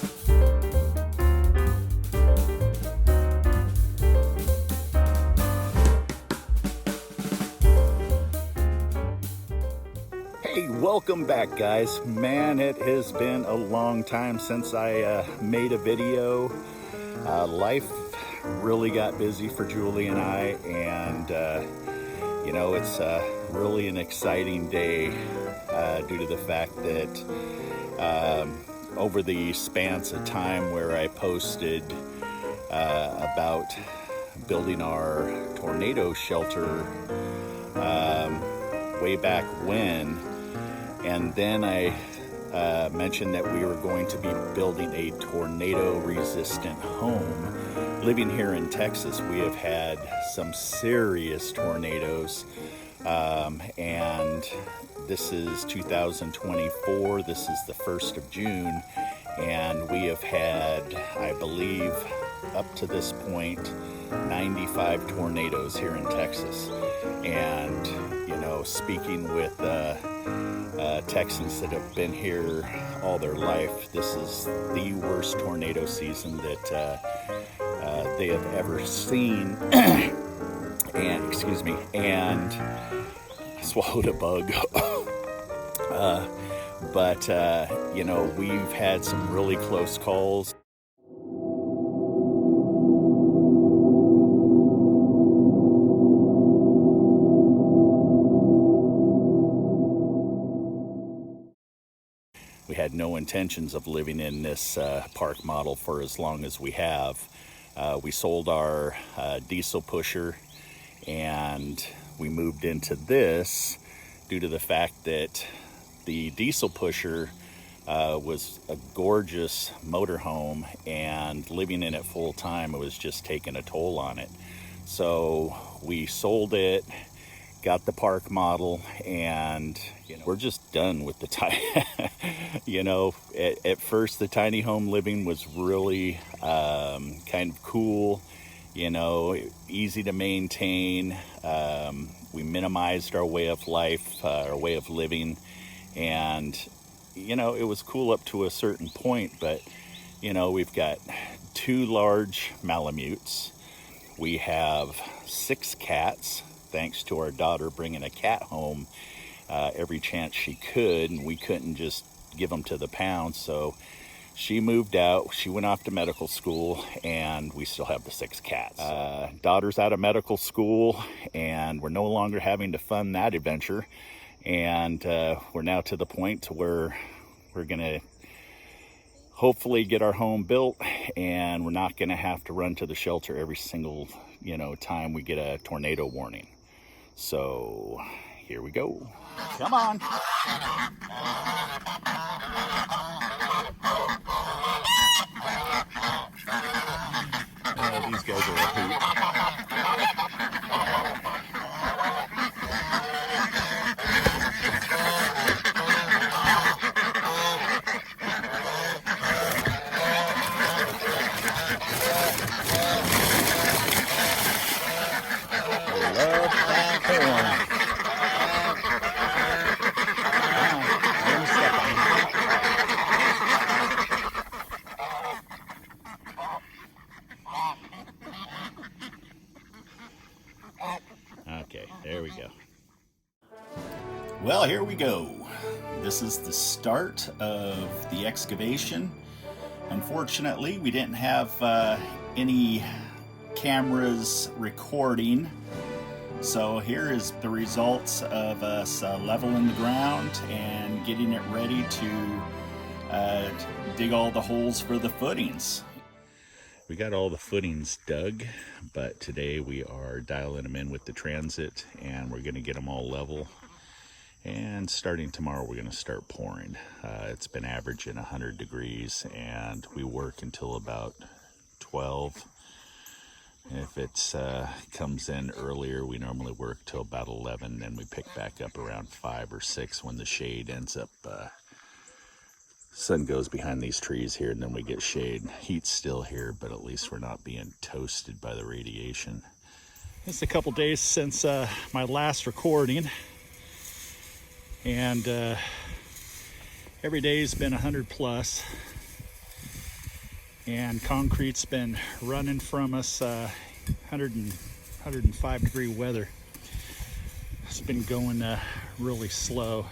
Hey, welcome back, guys. Man, it has been a long time since I made a video. Life really got busy for Julie and I, and you know, it's really an exciting day due to the fact that over the spans of time where I posted about building our tornado shelter way back when, and then I mentioned that we were going to be building a tornado-resistant home. Living here in Texas, we have had some serious tornadoes, and this is 2024. This is the 1st of June, and we have had, I believe, up to this point, 95 tornadoes here in Texas. And, you know, speaking with Texans that have been here all their life, this is the worst tornado season that they have ever seen. And, excuse me, and I swallowed a bug. But you know, we've had some really close calls. We had no intentions of living in this park model for as long as we have. We sold our diesel pusher and we moved into this due to the fact that the diesel pusher was a gorgeous motorhome, and living in it full time, it was just taking a toll on it. So we sold it, got the park model, and you know, we're just done with the tiny. You know, at first the tiny home living was really kind of cool, you know, easy to maintain. We minimized our way of life, our way of living, and you know, it was cool up to a certain point. But you know, we've got 2 large Malamutes. We have 6 cats, thanks to our daughter bringing a cat home every chance she could, and we couldn't just give them to the pound, so she moved out. She went off to medical school, and we still have the 6 cats. Daughter's out of medical school, and we're no longer having to fund that adventure, and we're now to the point to where we're gonna hopefully get our home built, and we're not gonna have to run to the shelter every single, you know, time we get a tornado warning. So here we go. Come on. Oh, these guys are a hoot. I love that horn. Okay, there we go. Well, here we go. This is the start of the excavation. Unfortunately, we didn't have any cameras recording. So here is the results of us leveling the ground and getting it ready to dig all the holes for the footings. We got all the footings dug, but today we are dialing them in with the transit, and we're going to get them all level. And starting tomorrow, we're going to start pouring. It's been averaging 100 degrees, and we work until about 12. If it comes in earlier, we normally work till about 11, then we pick back up around 5 or 6 when the shade ends up, sun goes behind these trees here, and then we get shade. Heat's still here, but at least we're not being toasted by the radiation. It's a couple days since my last recording, and every day's been 100 plus. and concrete's been running from us 105-degree weather. It's been going really slow.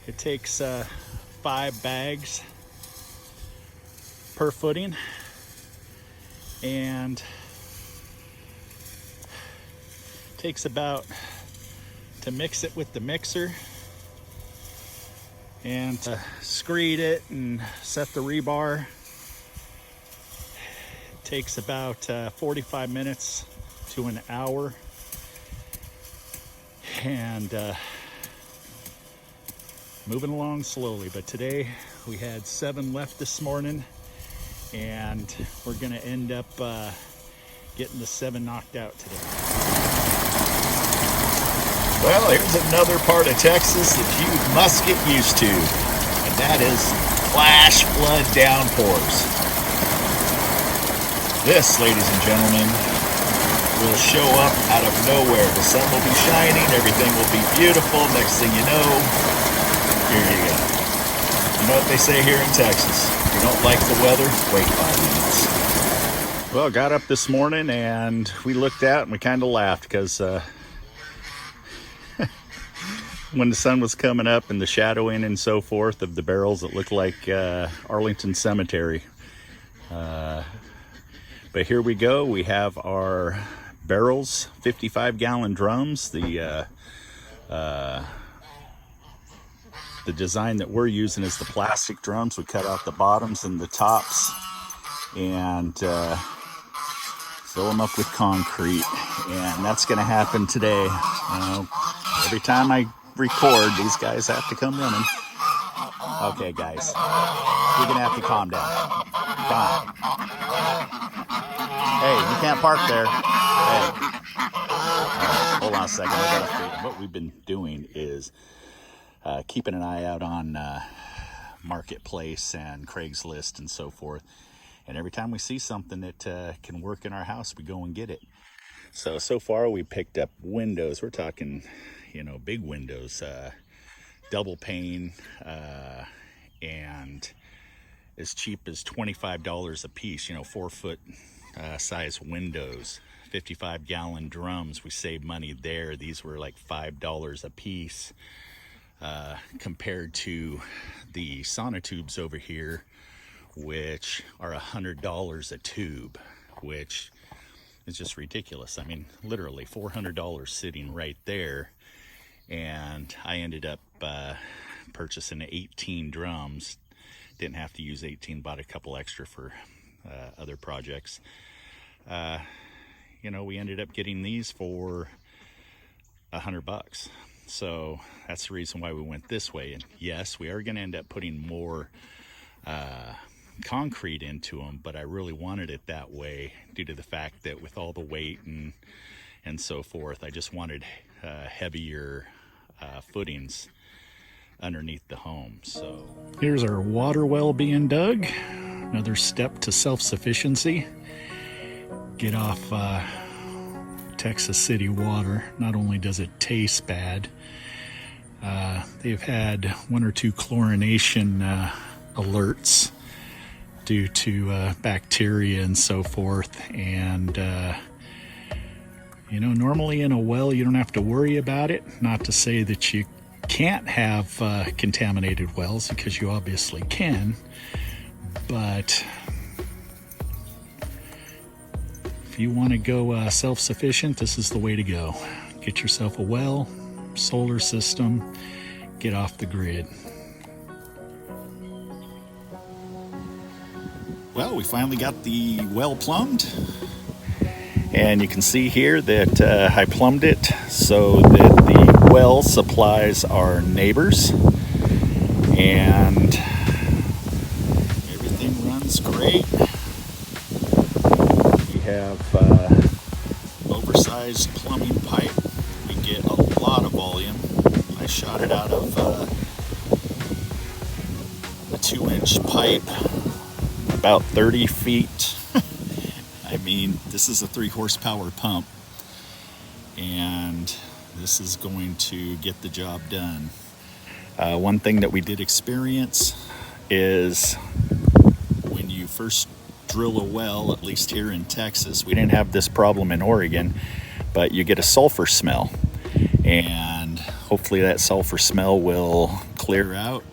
It takes 5 bags per footing, and takes about, to mix it with the mixer and screed it and set the rebar, it takes about 45 minutes to an hour. And moving along slowly, but today we had 7 left this morning, and we're gonna end up getting the 7 knocked out today. Well, here's another part of Texas that you must get used to, and that is flash flood downpours. This, ladies and gentlemen, will show up out of nowhere. The sun will be shining, everything will be beautiful. Next thing you know, here you go. You know what they say here in Texas? If you don't like the weather, wait 5 minutes. Well, got up this morning and we looked out and we kind of laughed because when the sun was coming up and the shadowing and so forth of the barrels, it looked like Arlington Cemetery. But here we go. We have our barrels, 55-gallon drums. The design that we're using is the plastic drums. We cut out the bottoms and the tops and fill them up with concrete, and that's going to happen today. Every time I record, these guys have to come running. Okay, guys, you're going to have to calm down. Come on. Hey, you can't park there. Hey. Hold on a second. What we've been doing is keeping an eye out on Marketplace and Craigslist and so forth. And every time we see something that can work in our house, we go and get it. So far we picked up windows. We're talking, big windows, double pane, and as cheap as $25 a piece, 4-foot size windows, 55-gallon drums. We saved money there. These were like $5 a piece compared to the sonotubes over here, which are $100 a tube, which is just ridiculous. I mean, literally $400 sitting right there. And I ended up purchasing 18 drums. Didn't have to use 18, bought a couple extra for other projects. We ended up getting these for $100. So that's the reason why we went this way. And yes, we are going to end up putting more concrete into them, but I really wanted it that way due to the fact that with all the weight and so forth, I just wanted heavier footings underneath the home. So here's our water well being dug. Another step to self-sufficiency. Get off Texas City water. Not only does it taste bad, they've had 1 or 2 chlorination alerts due to bacteria and so forth. And normally in a well you don't have to worry about it. Not to say that you can't have contaminated wells, because you obviously can, but if you want to go self-sufficient, this is the way to go. Get yourself a well, solar system, get off the grid. Well, we finally got the well plumbed, and you can see here that I plumbed it so that the well supplies our neighbors, and everything runs great. We have oversized plumbing pipe. We get a lot of volume. I shot it out of a 2-inch pipe, about 30 feet. I mean, this is a 3-horsepower pump, and this is going to get the job done. One thing that we did experience is when you first drill a well, at least here in Texas. We didn't have this problem in Oregon, but you get a sulfur smell. And hopefully that sulfur smell will clear out.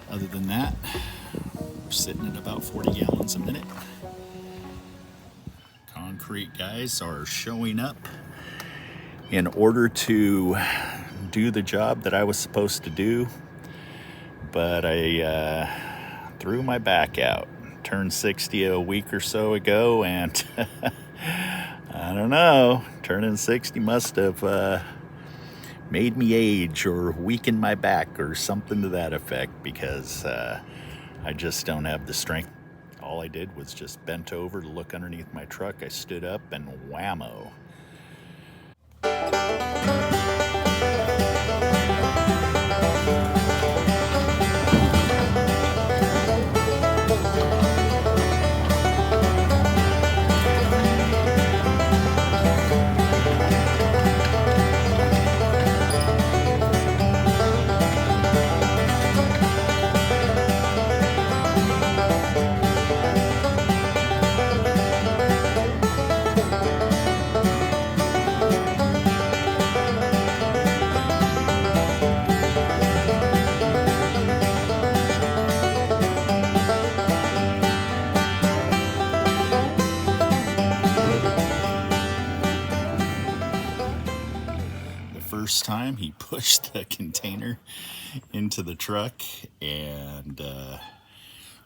Other than that, we're sitting at about 40 gallons a minute. Concrete guys are showing up in order to do the job that I was supposed to do, but I threw my back out. Turned 60 a week or so ago, and I don't know, turning 60 must have made me age or weaken my back or something to that effect, because I just don't have the strength. All I did was just bent over to look underneath my truck. I stood up and whammo. First time he pushed the container into the truck and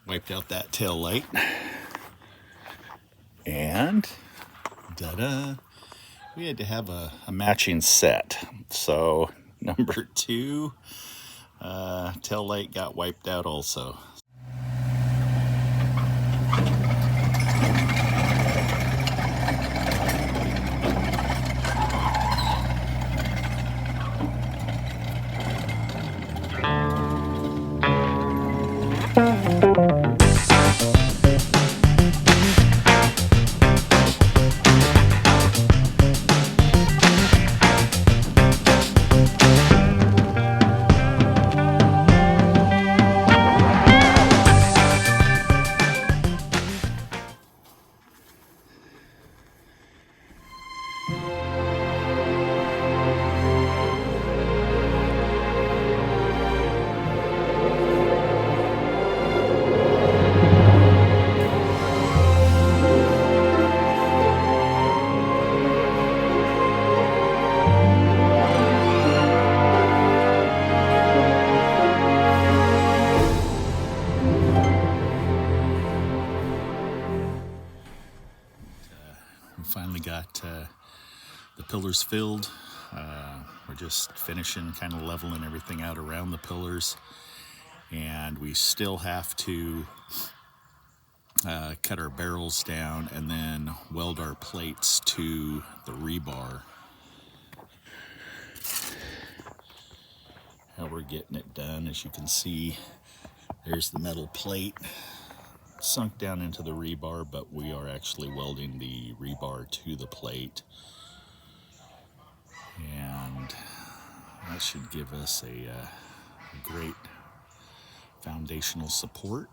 wiped out that tail light, and ta-da, we had to have a matching set. So number 2 tail light got wiped out also. Finally got the pillars filled. We're just finishing, kind of leveling everything out around the pillars, and we still have to cut our barrels down and then weld our plates to the rebar. How we're getting it done, as you can see, there's the metal plate sunk down into the rebar, but we are actually welding the rebar to the plate, and that should give us a great foundational support.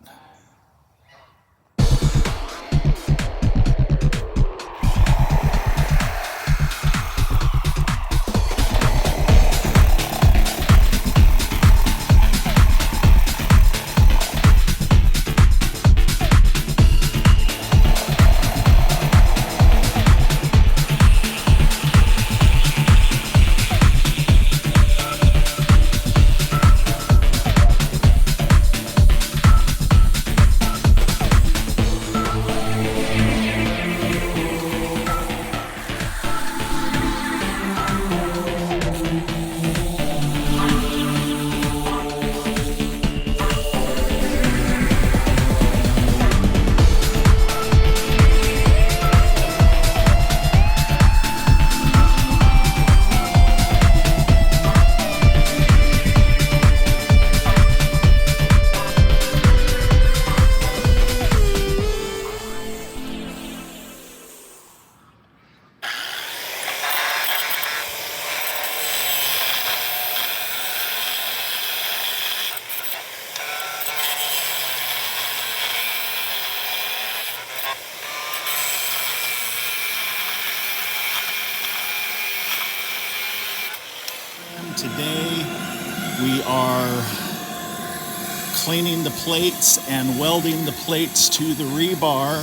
cleaning the plates and welding the plates to the rebar.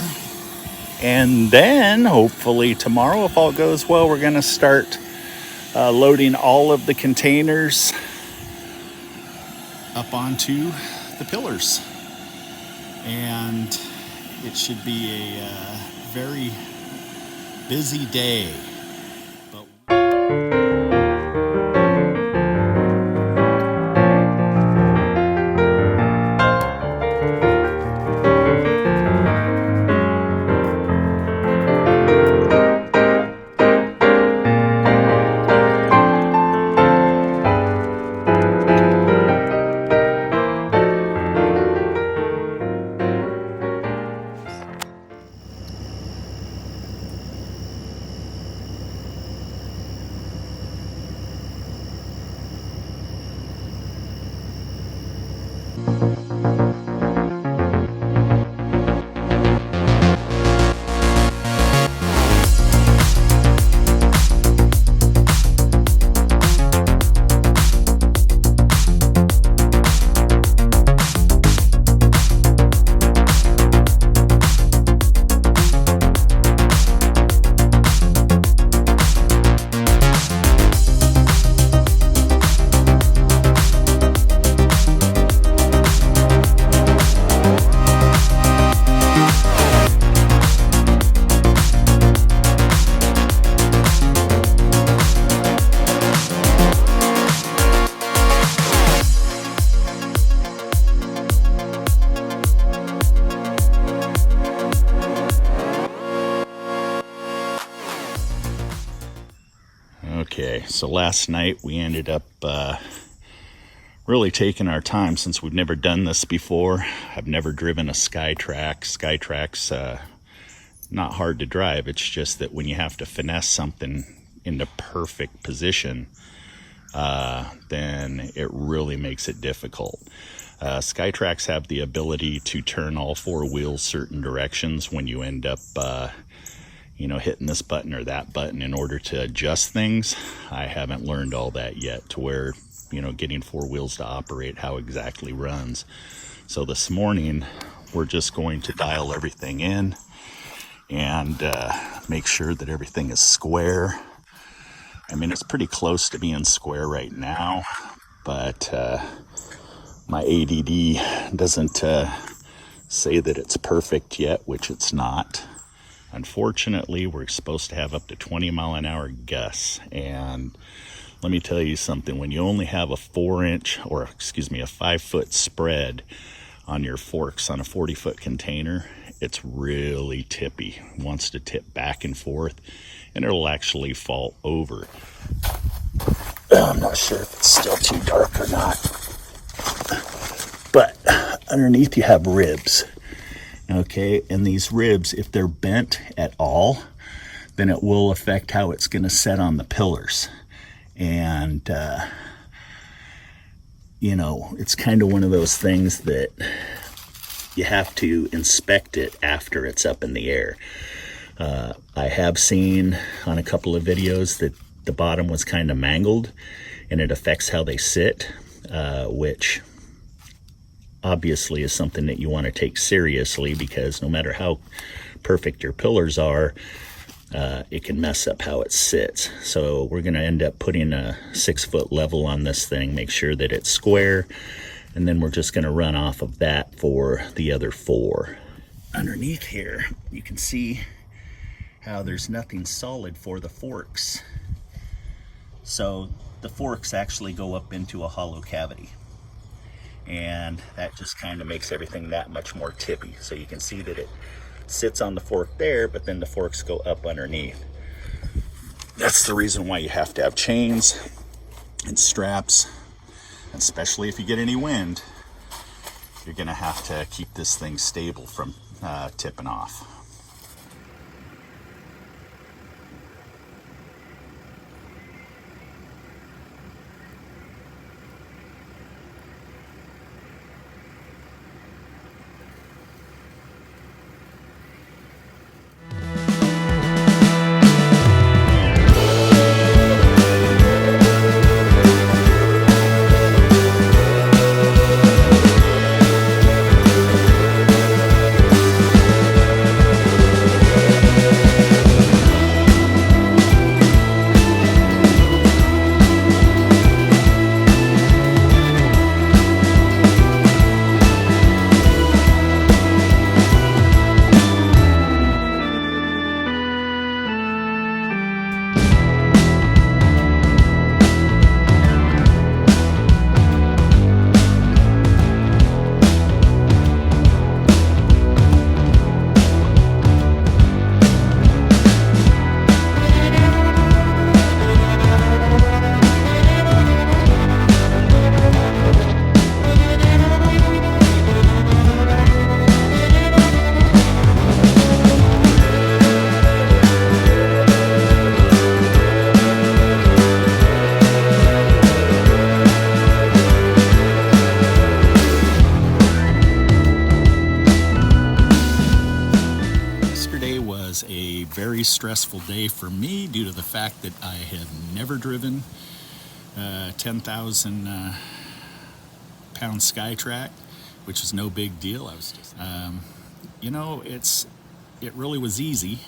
And then hopefully tomorrow, if all goes well, we're going to start loading all of the containers up onto the pillars. And it should be a very busy day. Okay, so last night we ended up really taking our time since we've never done this before. I've never driven a Skytrax. Skytrax, not hard to drive. It's just that when you have to finesse something into perfect position, then it really makes it difficult. Skytrax have the ability to turn all four wheels certain directions when you end up hitting this button or that button in order to adjust things. I haven't learned all that yet to where, getting four wheels to operate how exactly runs. So this morning, we're just going to dial everything in and make sure that everything is square. I mean, it's pretty close to being square right now, but my ADD doesn't say that it's perfect yet, which it's not. Unfortunately, we're supposed to have up to 20-mile-an-hour gusts, and let me tell you something. When you only have a 5-foot spread on your forks on a 40-foot container, it's really tippy. It wants to tip back and forth, and it'll actually fall over. I'm not sure if it's still too dark or not, but underneath you have ribs. Okay, and these ribs, if they're bent at all, then it will affect how it's going to set on the pillars. And, it's kind of one of those things that you have to inspect it after it's up in the air. I have seen on a couple of videos that the bottom was kind of mangled, and it affects how they sit, which obviously is something that you want to take seriously, because no matter how perfect your pillars are, it can mess up how it sits. So we're going to end up putting a 6-foot level on this thing, make sure that it's square, and then we're just going to run off of that for the other 4. Underneath here, you can see how there's nothing solid for the forks. So the forks actually go up into a hollow cavity, and that just kind of makes everything that much more tippy. So you can see that it sits on the fork there, but then the forks go up underneath. That's the reason why you have to have chains and straps, especially if you get any wind. You're gonna have to keep this thing stable from tipping off. very stressful day for me due to the fact that I had never driven 10,000 pound Skytrack, which is no big deal. I was just, you know, it really was easy,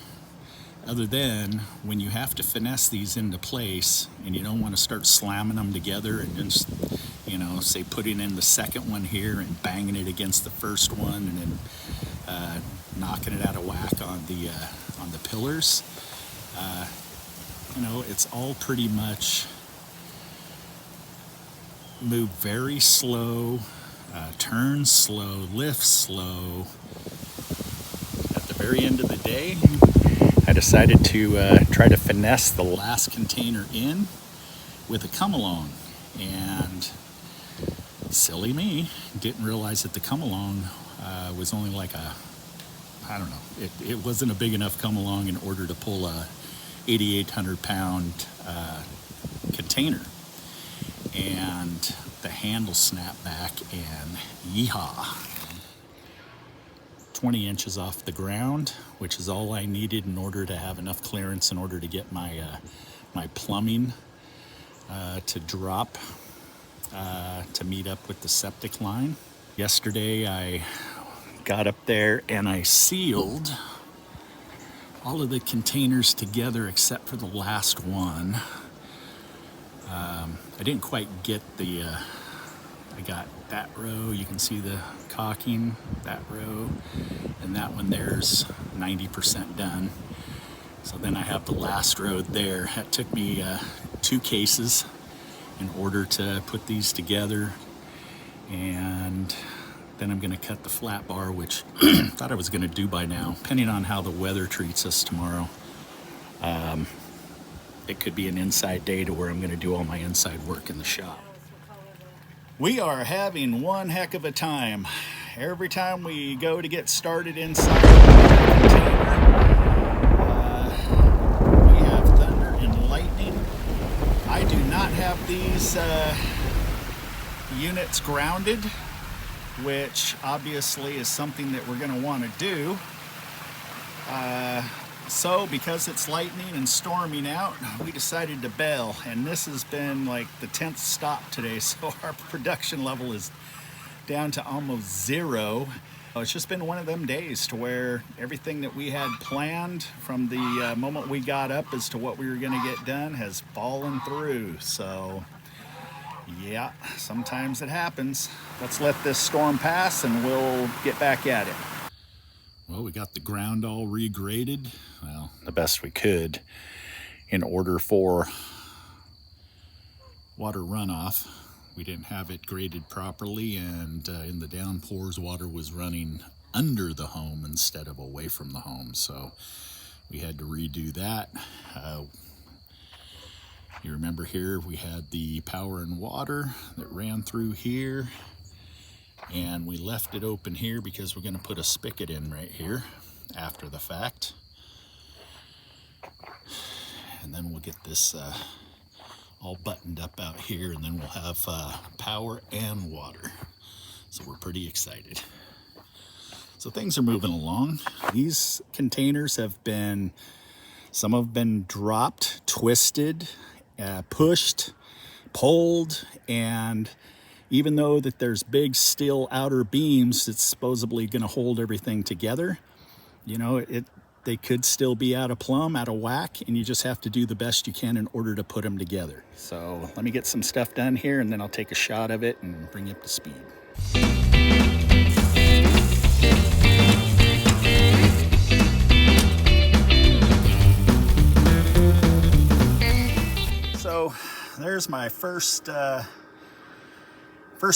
other than when you have to finesse these into place and you don't want to start slamming them together and just, you know, say putting in the second one here and banging it against the first one and then knocking it out of whack on the pillars. You know, it's all pretty much move very slow, turn slow, lift slow. At the very end of the day, I decided to try to finesse the last container in with a come along, and silly me, didn't realize that the come along was only like a, I don't know, it wasn't a big enough come along in order to pull a 8,800 pound container. And the handle snapped back and yeehaw. 20 inches off the ground, which is all I needed in order to have enough clearance in order to get my my plumbing to drop to meet up with the septic line. Yesterday I got up there and I sealed all of the containers together except for the last one. I didn't quite get the, I got that row, you can see the caulking, that row, and that one there's 90% done. So then I have the last row there. That took me 2 cases in order to put these together. And then I'm gonna cut the flat bar, which I thought I was gonna do by now, depending on how the weather treats us tomorrow. It could be an inside day to where I'm going to do all my inside work in the shop. We are having one heck of a time. Every time we go to get started inside the container, we have thunder and lightning. I do not have these units grounded, which obviously is something that we're going to want to do. So because it's lightning and storming out, we decided to bail, and this has been like the 10th stop today, so our production level is down to almost 0. It's just been one of them days to where everything that we had planned from the moment we got up as to what we were going to get done has fallen through. So yeah, sometimes it happens. Let's let this storm pass and we'll get back at it. Well, we got the ground all regraded, well, the best we could, in order for water runoff. We didn't have it graded properly, and in the downpours, water was running under the home instead of away from the home, so we had to redo that. You remember here, we had the power and water that ran through here, and we left it open here because we're going to put a spigot in right here after the fact. And then we'll get this all buttoned up out here, and then we'll have power and water. So we're pretty excited. So things are moving along. These containers have been, some have been dropped, twisted, pushed, pulled, and even though that there's big steel outer beams that's supposedly going to hold everything together, you know, they could still be out of plumb, out of whack, and you just have to do the best you can in order to put them together. So let me get some stuff done here, and then I'll take a shot of it and bring you up to speed. So there's my first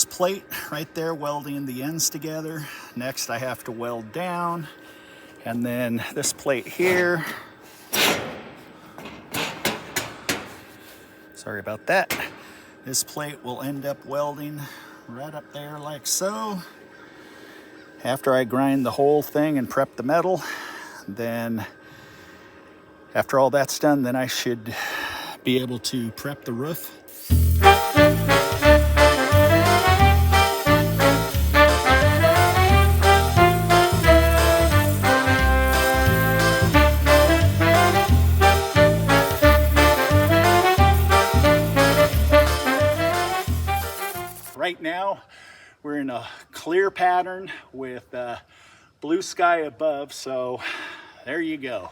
plate right there, welding the ends together. Next I have to weld down, and then this plate here, sorry about that, this plate will end up welding right up there like so. After I grind the whole thing and prep the metal, then after all that's done, then I should be able to prep the roof. clear pattern with blue sky above. So there you go.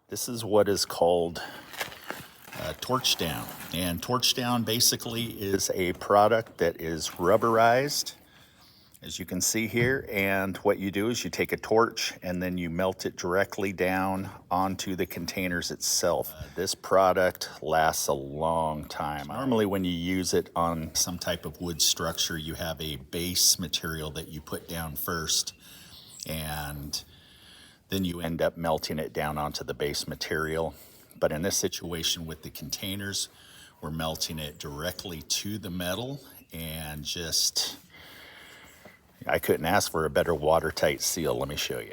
This is what is called torch down. And torch down basically is a product that is rubberized, as you can see here. And what you do is you take a torch and then you melt it directly down onto the containers itself. This product lasts a long time. Normally when you use it on some type of wood structure, you have a base material that you put down first, and then you end up melting it down onto the base material. But in this situation with the containers, we're melting it directly to the metal, and just, I couldn't ask for a better watertight seal. Let me show you.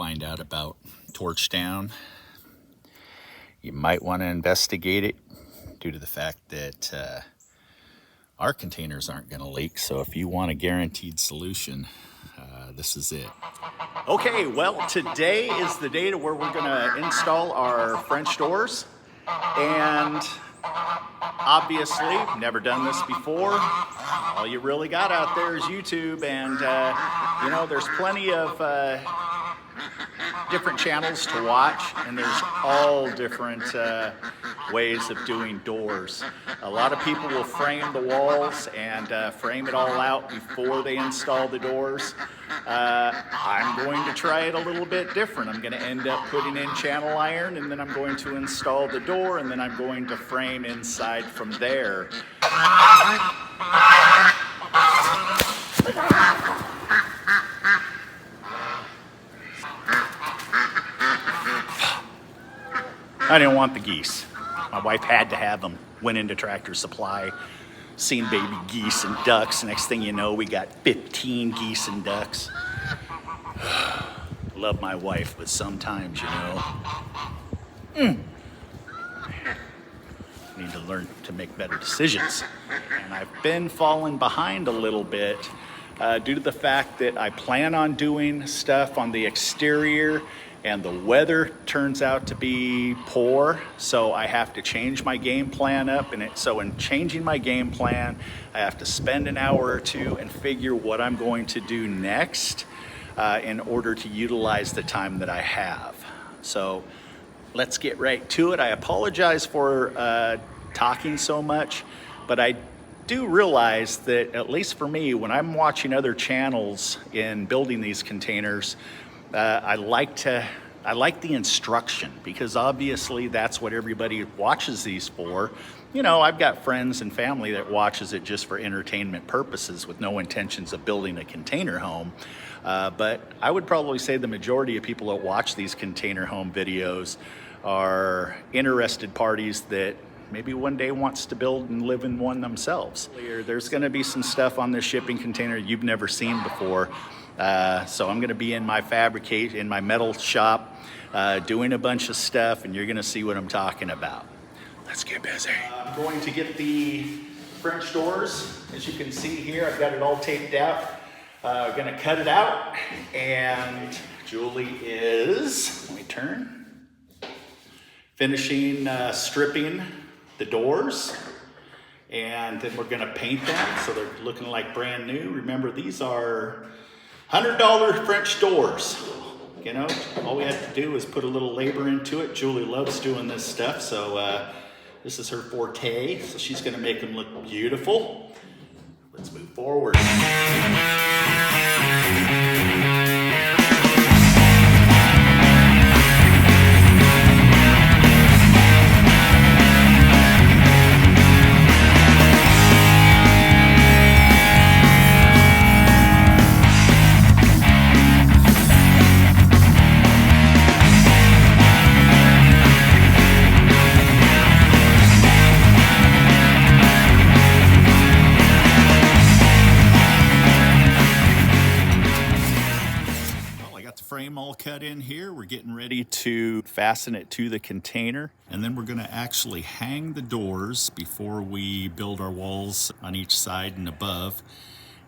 find out about torch down, you might want to investigate it due to the fact that our containers aren't going to leak. So if you want a guaranteed solution, this is it. Okay, well, today is the day to where we're going to install our French doors. And obviously, never done this before. All you really got out there is YouTube, and you know, there's plenty of different channels to watch, and there's all different ways of doing doors. A lot of people will frame the walls and frame it all out before they install the doors. I'm going to try it a little bit different. I'm going to end up putting in channel iron, and then I'm going to install the door, and then I'm going to frame inside from there. I didn't want the geese. My wife had to have them. Went into Tractor Supply, seen baby geese and ducks. Next thing you know, we got 15 geese and ducks. Love my wife, but sometimes, you know, need to learn to make better decisions. And I've been falling behind a little bit due to the fact that I plan on doing stuff on the exterior, and the weather turns out to be poor, so I have to change my game plan up. And so in changing my game plan, I have to spend an hour or two and figure what I'm going to do next in order to utilize the time that I have. So let's get right to it. I apologize for talking so much, but I do realize that, at least for me, when I'm watching other channels in building these containers, I like the instruction, because obviously that's what everybody watches these for. You know, I've got friends and family that watches it just for entertainment purposes with no intentions of building a container home. But I would probably say the majority of people that watch these container home videos are interested parties that maybe one day wants to build and live in one themselves. There's going to be some stuff on this shipping container you've never seen before. So I'm going to be in my metal shop, doing a bunch of stuff, and you're going to see what I'm talking about. Let's get busy. I'm going to get the French doors. As you can see here, I've got it all taped out. I'm going to cut it out, and Julie is, let me turn, finishing stripping the doors. And then we're going to paint them so they're looking like brand new. Remember, these are $100 French doors. You know, all we have to do is put a little labor into it. Julie loves doing this stuff, so this is her forte. So she's going to make them look beautiful. Let's move forward. All cut in here. We're getting ready to fasten it to the container, and then we're going to actually hang the doors before we build our walls on each side and above,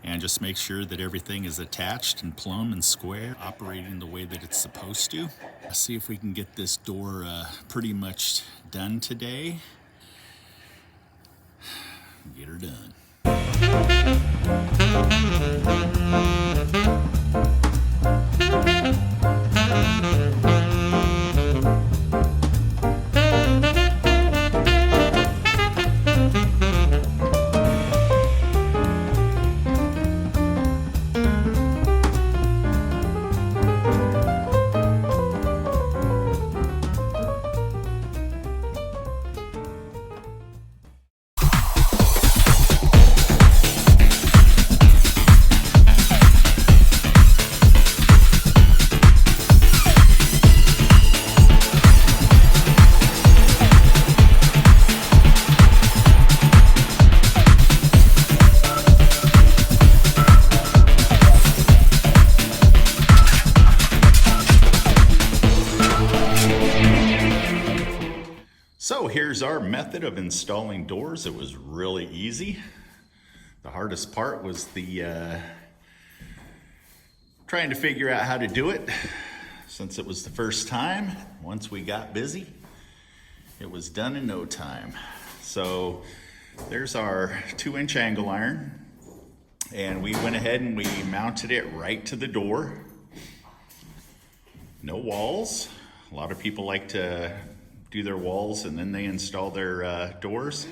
and just make sure that everything is attached and plumb and square, operating the way that it's supposed to. Let's see if we can get this door pretty much done today. Get her done. Here's our method of installing doors. It was really easy. The hardest part was the trying to figure out how to do it. Since it was the first time, once we got busy, it was done in no time. So there's our 2-inch angle iron, and we went ahead and we mounted it right to the door. No walls. A lot of people like to do their walls and then they install their doors.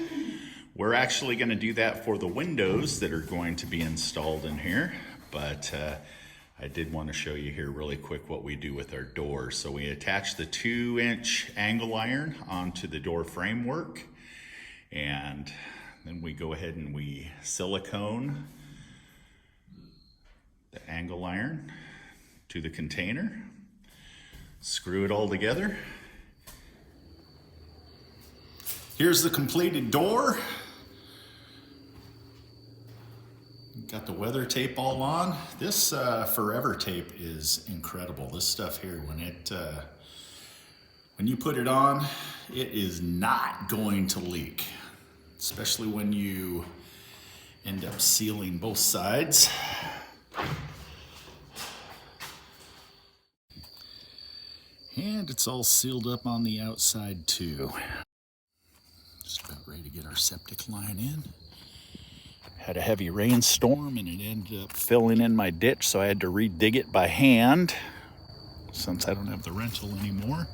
We're actually going to do that for the windows that are going to be installed in here, but I did want to show you here really quick what we do with our doors. So we attach the 2-inch angle iron onto the door framework, and then we go ahead and we silicone the angle iron to the container, screw it all together. Here's the completed door. Got the weather tape all on. This forever tape is incredible. This stuff here, when you put it on, it is not going to leak, especially when you end up sealing both sides. And it's all sealed up on the outside too. Just about ready to get our septic line in. Had a heavy rainstorm and it ended up filling in my ditch, so I had to re-dig it by hand since I don't have the rental anymore.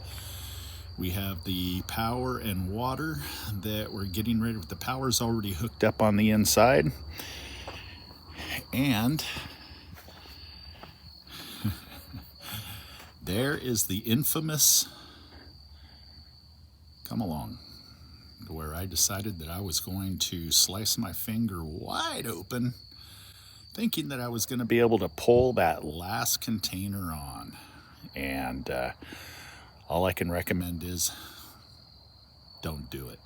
We have the power and water that we're getting ready with. The power's already hooked up on the inside. And there is the infamous come along, where I decided that I was going to slice my finger wide open, thinking that I was going to be able to pull that last container on. And all I can recommend is don't do it.